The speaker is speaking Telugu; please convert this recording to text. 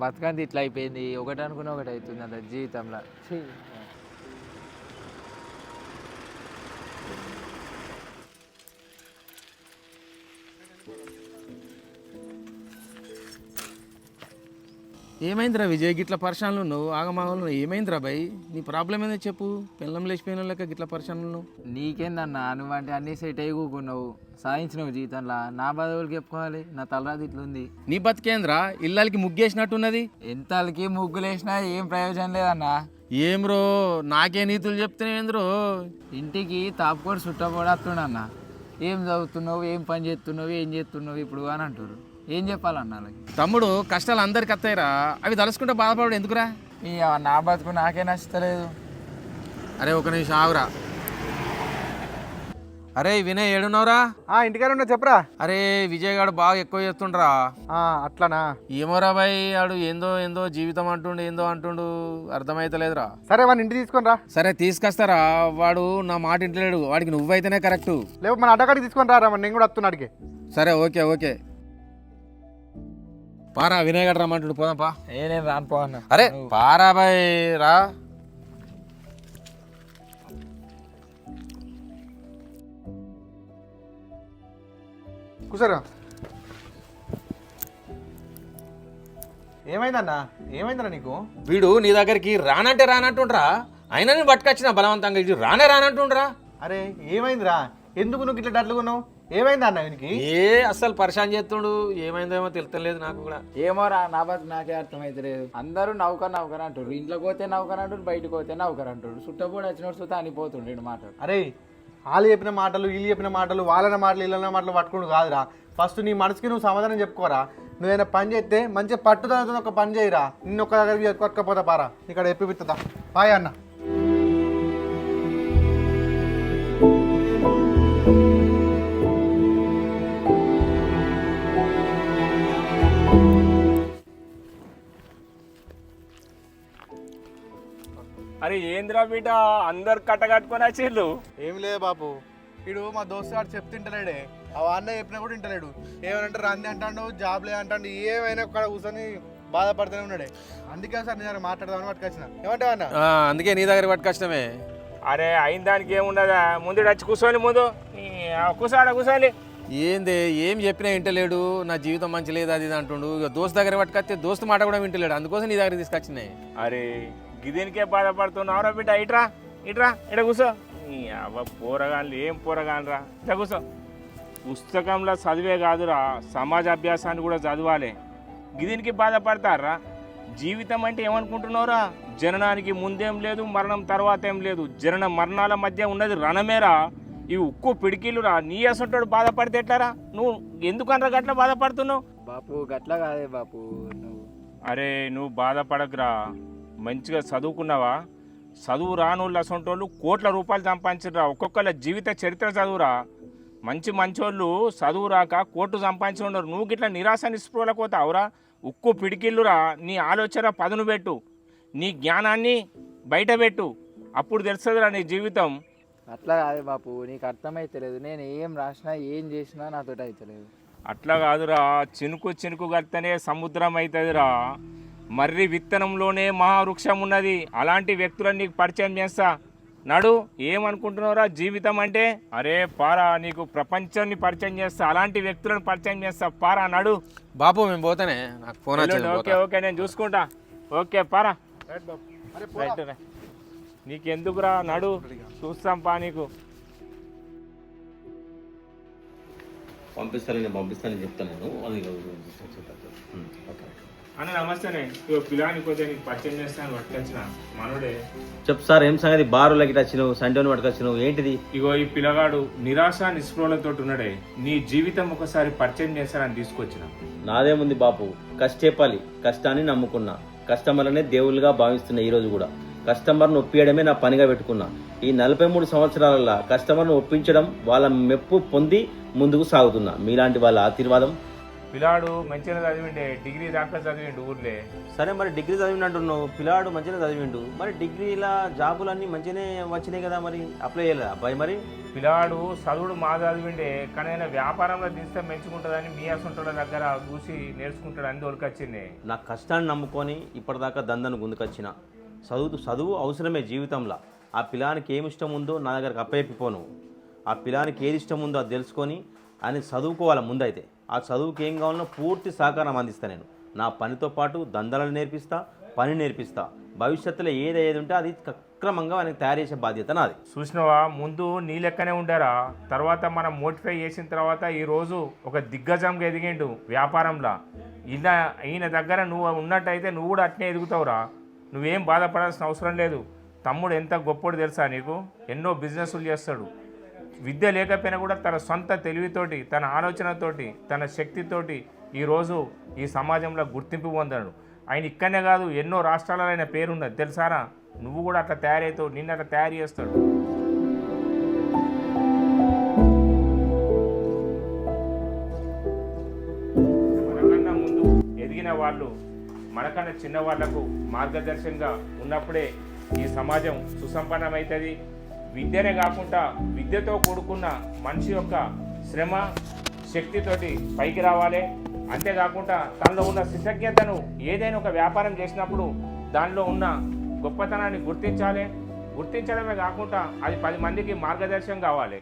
బతుకంది ఇట్లా అయిపోయింది. ఒకటి అనుకున్న ఒకటి అవుతుంది అంత జీవితంలో. ఏమైందిరా విజయ్ గిట్ల పరిశానలు నువ్వు ఆగమాగలు ఏమైందిరా భయ్ నీ ప్రాబ్లం ఏందో చెప్పు. పిల్లం లేచిపోయిన లెక్క గిట్ల పరిశానలు నీకేందన్నా నువ్వంటే అన్నీ సెట్ అయి కూకున్నావు, సాధించినావు జీవితంలో. నా బాధవులకి చెప్పుకోవాలి, నా తలరాది ఇట్లుంది. నీ బతికేంద్రా ఇళ్ళకి ముగ్గేసినట్టున్నది. ఎంతలకి ముగ్గులేసినా ఏం ప్రయోజనం లేదన్నా. ఏం రో నాకే నీతులు చెప్తున్నావేంద్రో. ఇంటికి తాపుకోడు చుట్టపోడు వస్తుండన్న. ఏం చదువుతున్నావు, ఏం పని చేస్తున్నావు, ఏం చేస్తున్నావు ఇప్పుడు అని అంటారు. ఏం చెప్పాలన్న వాళ్ళకి? తమ్ముడు కష్టాలు అందరికి వస్తాయిరా, అవి తలుసుకుంటే బాధపడు ఎందుకురా. నా బతుకు నాకే నచ్చలేదు. అరే ఒక నిమిషం ఆగురా. అరే వినయ్ ఏడున్నావురా? ఇంటికాడ ఉన్నా చెప్పరా. అరే విజయ్ గారు బాగా ఎక్కువ చేస్తుండ్రా. అట్లానా? ఏమోరా బాయ్ ఆడు ఏందో ఏందో జీవితం అంటుండు ఏందో అంటుండు అర్థమైతలేదురా. సరే వాడిని ఇంటికి తీసుకొని రా. సరే తీసుకొస్తారా, వాడు నా మాట ఇంటలేడు, వాడికి నువ్వైతేనే కరెక్ట్. లేవు మన అడ్డగాడికి తీసుకొని రా, నేను కూడా వస్తున్నాడికి. సరే ఓకే ఓకే పారా వినయ్ గడ్డ రమ్మంటుడు పోదాం పా. నేను రాను పో అన్న. అరే పారా బాయ్ రా. కూర్చోరా. ఏమైందన్నా? ఏమైందన్నా నీకు? వీడు నీ దగ్గరికి రానంటే రానంటుండ్రా, అయినా నేను పట్టుకొచ్చిన బలవంతంగా ఇది రానే రానంటుండ్రా. అరే ఏమైందిరా? ఎందుకు నువ్వు ఇట్లా డట్లుకున్నావు? ఏమైందా అన్న వీనికి? అస్సలు పరిశాన్ చేస్తుండు, ఏమైందేమో తెలుస్తలేదు నాకు కూడా. ఏమోరా నా బతుకు నాకే అర్థమైతలేదు. అందరూ నౌకర్ అంటారు, ఇంట్లోకి పోతే నౌకర్ అంటారు, బయటకు పోతే నౌకర్ అంటాడు. చుట్టపోడు వచ్చినట్టు చూస్తే అనిపోతుండే మాట. అరే వాళ్ళు చెప్పిన మాటలు వీళ్ళు చెప్పిన మాటలు వాళ్ళన మాటలు వీళ్ళన మాటలు పట్టుకుంటూ కాదురా. ఫస్ట్ నీ మనసుకి నువ్వు సమాధానం చెప్పుకోరా. నువ్వేమైనా పని చేస్తే మంచిగా పట్టుదలతో ఒక పని చేయరా. నిన్న ఒక్క దగ్గరికి కొట్టుకపోతా పారా, ఇక్కడ ఎప్పిపిస్తుందా బాయ్ అన్న. అరే ఏంద్రా బిడ్డ అందరు కట్టకట్టుకొని వచ్చిర్రు? ఏం లేదు బాపు, వీడు మా దోస్తు గారు చెప్తుంటలేడే. ఆ అన్న చెప్పినా కూడా వింటలేడు. ఏమనంటే రంది అంటాడు, జాబ్లే అంటాడు, ఏమైనా ఒక్కడ కూర్చొని బాధపడుతూనే ఉన్నాడే. అందుకే సార్ నేను మాట్లాడదామని పట్టుకొచ్చిన. ఏమంటావు అన్న? అందుకే నీ దగ్గర పట్టుకొచ్చినమే. అరే అయిన దానికి ఏముండదా, ముందు వచ్చి కూర్చొని ముందు కూర్చోలి. ఏంది ఏం చెప్పినా వింటలేడు, నా జీవితం మంచి లేదు అది ఇది అంటుండు. ఇక దోస్తు దగ్గర పట్టుకొస్తే దోస్తు మాట కూడా వింటలేడు, అందుకోసం నీ దగ్గర తీసుకొచ్చినాయి. అరే గిదీనికే బాధపడుతున్నావురా బిడ్డ, ఇట్రా ఇట్లా కూర్చో. అవ్వ పోరగాళ్ళు ఏం పోరగాలరా, ఇట్లా కూర్చో. పుస్తకంలో చదివే కాదురా, సమాజ అభ్యాసాన్ని కూడా చదవాలి. గిదీనికి బాధపడతారా? జీవితం అంటే ఏమనుకుంటున్నావురా? జననానికి ముందేం లేదు, మరణం తర్వాత ఏం లేదు, జనన మరణాల మధ్య ఉన్నది రణమేరా. ఈ ఉక్కు పిడికిలురా. నీ అసంటోడు బాధపడితే ఎట్లారా? నువ్వు ఎందుకనరా గట్లా బాధపడుతున్నావు? బాపు గట్లా కాదే బాపు నువ్వు. అరే నువ్వు బాధపడకురా, మంచిగా చదువుకున్నావా? చదువు రానోళ్ళు అసంటోళ్ళు కోట్ల రూపాయలు సంపాదించరా. ఒక్కొక్కళ్ళ జీవిత చరిత్ర చదువురా. మంచోళ్ళు చదువు రాక కోట్లు సంపాదించి ఉన్నారు. నువ్వు గిట్లా నిరాశ నిస్పృహలకు పోతావురా. ఉక్కు పిడికిళ్ళురా. నీ ఆలోచన పదును పెట్టు, నీ జ్ఞానాన్ని బయట పెట్టు, అప్పుడు తెలుస్తుందిరా నీ జీవితం. అట్లా కాదే బాపు, నీకు అర్థమైతలేదు. నేను ఏం రాసినా ఏం చేసినా నాతోటి అవుతలేదు. అట్లా కాదురా, చినుకు కడితేనే సముద్రం అవుతుందిరా. మర్రి విత్తనంలోనే మహావృక్షం ఉన్నది. అలాంటి వ్యక్తులను నీకు పరిచయం చేస్తా, నడు. ఏమనుకుంటున్నావురా జీవితం అంటే? అరే పారా, నీకు ప్రపంచాన్ని పరిచయం చేస్తా, అలాంటి వ్యక్తులను పరిచయం చేస్తా, పారా నడు. బాపు మేము పోతానే, నాకు ఫోన్ వచ్చింది. ఓకే నేను చూసుకుంటా. ఓకే పారా, రైట్ రా. నీకెందుకురా, నడు చూస్తాం పా. నీకు పంపిస్తానని చెప్తాను నేను. అన్న నమస్తేనే. పిల్లానికి కొంచెం నీకు పరిచయం చేస్తాను, పట్టుకొచ్చిన మనోడే. చెప్పు సార్, ఏం సంగతి? బారులకి వచ్చినావు, సండేని పట్టుకొచ్చినావు, ఏంటిది? ఇగో ఈ పిల్లగాడు నిరాశ నిస్పృహలతో ఉన్నాడే, నీ జీవితం ఒకసారి పరిచయం చేస్తానని తీసుకొచ్చిన. నాదేముంది బాపు, కష్టేపాలి. కష్టాన్ని నమ్ముకున్నా, కస్టమర్లనే దేవుళ్ళుగా భావిస్తున్నా. ఈరోజు కూడా కస్టమర్ను ఒప్పియడమే నా పనిగా పెట్టుకున్నా. ఈ 43 సంవత్సరాలలో కస్టమర్ను ఒప్పించడం, వాళ్ళ మెప్పు పొంది ముందుకు సాగుతున్నా. మీలాంటి వాళ్ళ ఆశీర్వాదం పిల్లాడు మంచిగా చదివిండే, డిగ్రీ దాకా చదివిండు ఊర్లే. సరే మరి డిగ్రీ చదివినట్టున్నావు, పిల్లాడు మంచిగా చదివిండు, మరి డిగ్రీలా జాబులన్నీ మంచిగానే వచ్చినాయి కదా, మరి అప్లై చేయలేదు అబ్బాయి? మరి పిల్లాడు చదువుడు మా చదివిండే, కానీ ఆయన వ్యాపారంలో తీస్తే మంచిగుంటుందని మీ అసంటోళ్ళ దగ్గర చూసి నేర్చుకుంటాడు అని దొరికొచ్చింది. నా కష్టాన్ని నమ్ముకొని ఇప్పటిదాకా దందను గుందుకొచ్చిన. చదువు అవసరమే జీవితంలో. ఆ పిల్లానికి ఏమి ఇష్టం ఉందో నా దగ్గరకు అప్పచెప్పిపోను. ఆ పిల్లానికి ఏది ఇష్టం ఉందో అది తెలుసుకొని ఆయన చదువుకోవాలి ముందైతే. ఆ చదువుకి ఏం కావాలనో పూర్తి సహకారం అందిస్తాను నేను. నా పనితో పాటు దందలను నేర్పిస్తా, పని నేర్పిస్తా. భవిష్యత్తులో ఏది ఉంటే అది సక్రమంగా ఆయనకు తయారు చేసే బాధ్యత నాది. చూసినవా, ముందు నీ లెక్కనే ఉండారా, తర్వాత మనం మోటిఫై చేసిన తర్వాత ఈరోజు ఒక దిగ్గజంగా ఎదిగిండు వ్యాపారంలో. ఇలా ఈయన దగ్గర నువ్వు ఉన్నట్టయితే నువ్వు కూడా అట్నే ఎదుగుతావురా. నువ్వేం బాధపడాల్సిన అవసరం లేదు. తమ్ముడు ఎంత గొప్పోడు తెలుసా నీకు, ఎన్నో బిజినెస్లు చేస్తాడు. విద్య లేకపోయినా కూడా తన సొంత తెలివితోటి, తన ఆలోచనతోటి, తన శక్తితోటి ఈరోజు ఈ సమాజంలో గుర్తింపు పొందాడు. ఆయన ఇక్కడనే కాదు, ఎన్నో రాష్ట్రాలలో ఆయన పేరున్నది తెలుసారా. నువ్వు కూడా అట్లా తయారవుతావు, నిన్ను అట్లా తయారు చేస్తాడు. మనకన్నా ముందు ఎదిగిన వాళ్ళు మనకన్నా చిన్న వాళ్లకు మార్గదర్శకంగా ఉన్నప్పుడే ఈ సమాజం సుసంపన్నమవుతుంది. విద్యనే కాకుండా విద్యతో కూడుకున్న మనిషి యొక్క శ్రమ శక్తితోటి పైకి రావాలి. అంతేకాకుండా తనలో ఉన్న కృతజ్ఞతను ఏదైనా ఒక వ్యాపారం చేసినప్పుడు దానిలో ఉన్న గొప్పతనాన్ని గుర్తించాలి. గుర్తించడమే కాకుండా అది 10 మందికి మార్గదర్శనం కావాలి.